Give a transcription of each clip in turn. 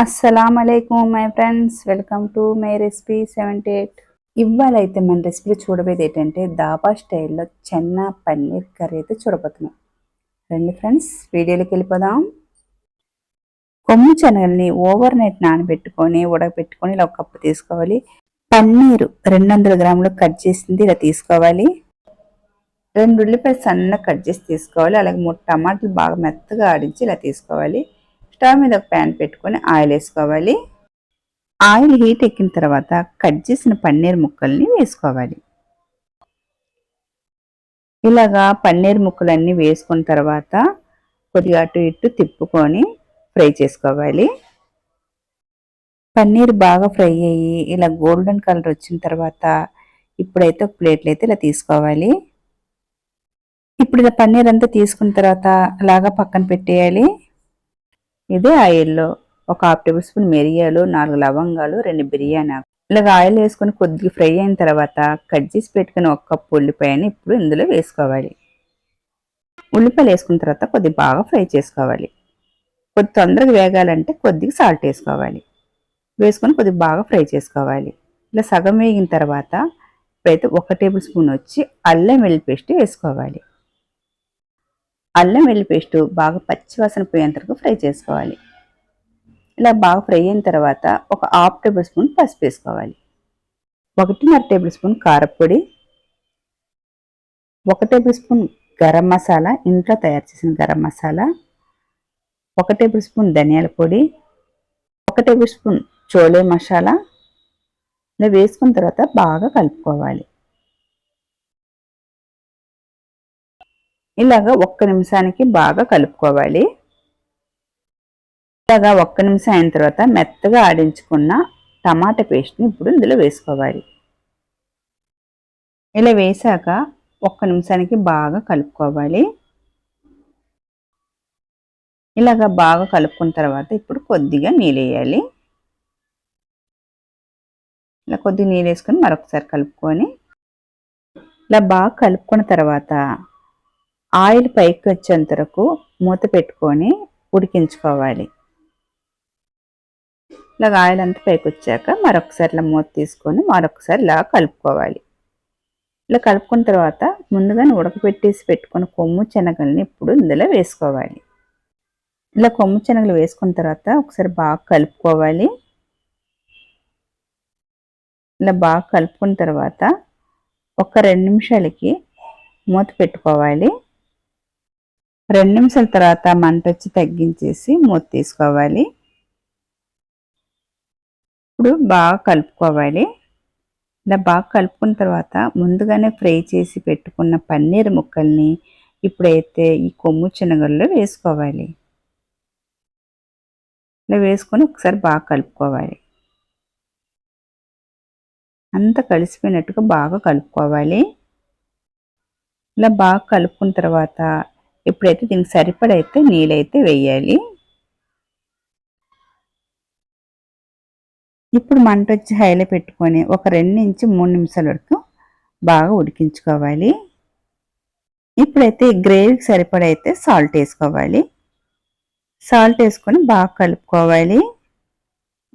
అస్సలాముఅలైకుం my friends, welcome to my recipe 78. ఇవాళ అయితే మన రెసిపీలో చూడబోయేది ఏంటంటే దాబా స్టైల్లో చెన్నా పన్నీర్ కర్రీ అయితే చూడబోతున్నాం. రండి ఫ్రెండ్స్, వీడియోలోకి వెళ్ళిపోదాం. కొమ్ము శనగల్ని ఓవర్ నైట్ నానబెట్టుకొని ఉడకబెట్టుకొని ఇలా ఒక కప్పు తీసుకోవాలి. పన్నీరు 200 గ్రాములు కట్ చేసింది ఇలా తీసుకోవాలి. 2 ఉల్లిపాయలు సన్నగా కట్ చేసి తీసుకోవాలి. అలాగే 3 టమాటాలు బాగా మెత్తగా ఆడించి ఇలా తీసుకోవాలి. స్టవ్ మీద ఒక ప్యాన్ పెట్టుకొని ఆయిల్ వేసుకోవాలి. ఆయిల్ హీట్ ఎక్కిన తర్వాత కట్ చేసిన పన్నీర్ ముక్కల్ని వేసుకోవాలి. ఇలాగా పన్నీర్ ముక్కలన్నీ వేసుకున్న తర్వాత కొద్దిగా అటు ఇటు తిప్పుకొని ఫ్రై చేసుకోవాలి. పన్నీర్ బాగా ఫ్రై అయ్యి ఇలా గోల్డెన్ కలర్ వచ్చిన తర్వాత ఇప్పుడైతే ఒక ప్లేట్లు అయితే ఇలా తీసుకోవాలి. ఇప్పుడు ఇలా పన్నీర్ అంతా తీసుకున్న తర్వాత అలాగా పక్కన పెట్టేయాలి. ఇదే ఆయిల్లో ఒక 1/2 టేబుల్ స్పూన్ మిరియాలు, 4 లవంగాలు, 2 బిర్యానీ ఆకు ఇలాగ ఆయిల్ వేసుకొని కొద్దిగా ఫ్రై అయిన తర్వాత కట్ చేసి పెట్టుకుని 1 కప్పు ఉల్లిపాయని ఇప్పుడు ఇందులో వేసుకోవాలి. ఉల్లిపాయలు వేసుకున్న తర్వాత కొద్దిగా బాగా ఫ్రై చేసుకోవాలి. కొద్ది తొందరగా వేగాలంటే కొద్దిగా సాల్ట్ వేసుకోవాలి. వేసుకొని కొద్దిగా బాగా ఫ్రై చేసుకోవాలి. ఇలా సగం వేగిన తర్వాత ఇప్పుడైతే 1 టేబుల్ స్పూన్ వచ్చి అల్లం వెల్లుల్లి పేస్ట్ వేసుకోవాలి. అల్లం వెల్లుల్లి పేస్ట్ బాగా పచ్చివాసన పోయేంత వరకు ఫ్రై చేసుకోవాలి. ఇలా బాగా ఫ్రై అయిన తర్వాత ఒక 1/2 టేబుల్ స్పూన్ పసుపు వేసుకోవాలి. 1.5 టేబుల్ స్పూన్ కారపొడి, 1 టేబుల్ స్పూన్ గరం మసాలా, ఇంట్లో తయారు చేసిన గరం మసాలా, 1 టేబుల్ స్పూన్ ధనియాల పొడి, 1 టేబుల్ స్పూన్ చోలే మసాలా ఇలా వేసుకున్న తర్వాత బాగా కలుపుకోవాలి. ఇలాగా 1 నిమిషానికి బాగా కలుపుకోవాలి. ఇలాగా 1 నిమిషం అయిన తర్వాత మెత్తగా ఆడించుకున్న టమాటా పేస్ట్ని ఇప్పుడు ఇందులో వేసుకోవాలి. ఇలా వేసాక 1 నిమిషానికి బాగా కలుపుకోవాలి. ఇలాగా బాగా కలుపుకున్న తర్వాత ఇప్పుడు కొద్దిగా నీళ్ళు వేయాలి. ఇలా కొద్దిగా నీళ్ళు వేసుకొని మరొకసారి కలుపుకొని ఇలా బాగా కలుపుకున్న తర్వాత ఆయిల్ పైకి వచ్చేంత వరకు మూత పెట్టుకొని ఉడికించుకోవాలి. ఇలాగ ఆయిల్ అంతా పైకి వచ్చాక మరొకసారి ఇలా మూత తీసుకొని మరొకసారి ఇలా కలుపుకోవాలి. ఇలా కలుపుకున్న తర్వాత ముందుగానే ఉడకపెట్టేసి పెట్టుకున్న కొమ్ము శనగల్ని ఇప్పుడు ఇందులో వేసుకోవాలి. ఇలా కొమ్ము శనగలు వేసుకున్న తర్వాత ఒకసారి బాగా కలుపుకోవాలి. ఇలా బాగా కలుపుకున్న తర్వాత ఒక 2 నిమిషాలకి మూత పెట్టుకోవాలి. 2 నిమిషాల తర్వాత మంట వచ్చి తగ్గించేసి మూత తీసుకోవాలి. ఇప్పుడు బాగా కలుపుకోవాలి. ఇలా బాగా కలుపుకున్న తర్వాత ముందుగానే ఫ్రై చేసి పెట్టుకున్న పన్నీర్ ముక్కల్ని ఇప్పుడైతే ఈ కొమ్ము శనగల్లో వేసుకోవాలి. ఇలా వేసుకొని ఒకసారి బాగా కలుపుకోవాలి. అంతా కలిసిపోయినట్టుగా బాగా కలుపుకోవాలి. ఇలా బాగా కలుపుకున్న తర్వాత ఇప్పుడైతే దీనికి సరిపడైతే నీళ్ళైతే వేయాలి. ఇప్పుడు మంట వచ్చి హైలో పెట్టుకొని ఒక 2 నుంచి 3 నిమిషాల వరకు బాగా ఉడికించుకోవాలి. ఇప్పుడైతే గ్రేవీకి సరిపడైతే సాల్ట్ వేసుకోవాలి. సాల్ట్ వేసుకొని బాగా కలుపుకోవాలి.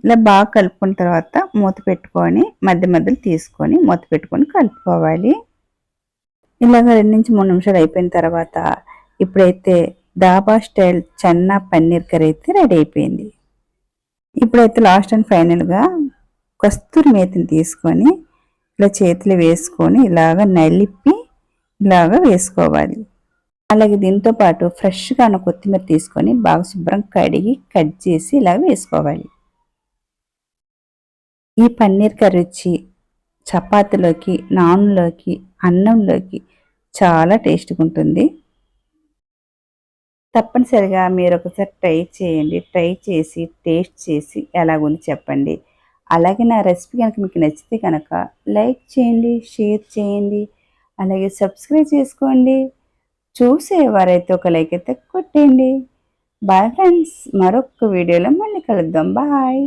ఇలా బాగా కలుపుకున్న తర్వాత మూత పెట్టుకొని మధ్య మధ్యలో తీసుకొని మూత పెట్టుకొని కలుపుకోవాలి. ఇలాగ 2 నుంచి 3 నిమిషాలు అయిపోయిన తర్వాత ఇప్పుడైతే దాబా స్టైల్ చెన్నా పన్నీర్ కర్రీ అయితే రెడీ అయిపోయింది. ఇప్పుడైతే లాస్ట్ అండ్ ఫైనల్గా కస్తూరి మేతిని తీసుకొని ఇలా చేతులు వేసుకొని ఇలాగ నలిపి ఇలాగ వేసుకోవాలి. అలాగే దీంతో పాటు ఫ్రెష్గా ఉన్న కొత్తిమీర తీసుకొని బాగా శుభ్రం కడిగి కట్ చేసి ఇలాగ వేసుకోవాలి. ఈ పన్నీర్ కర్రీ వచ్చి చపాతీలోకి, నాన్లోకి, అన్నంలోకి చాలా టేస్ట్గా ఉంటుంది. తప్పనిసరిగా మీరు ఒకసారి ట్రై చేయండి. ట్రై చేసి టేస్ట్ చేసి ఎలాగుంది చెప్పండి. అలాగే నా రెసిపీ కనుక మీకు నచ్చితే కనుక లైక్ చేయండి, షేర్ చేయండి, అలాగే సబ్స్క్రైబ్ చేసుకోండి. చూసేవారైతే ఒక లైక్ అయితే కొట్టండి. బాయ్ ఫ్రెండ్స్, మరొక వీడియోలో మళ్ళీ కలుద్దాం. బాయ్.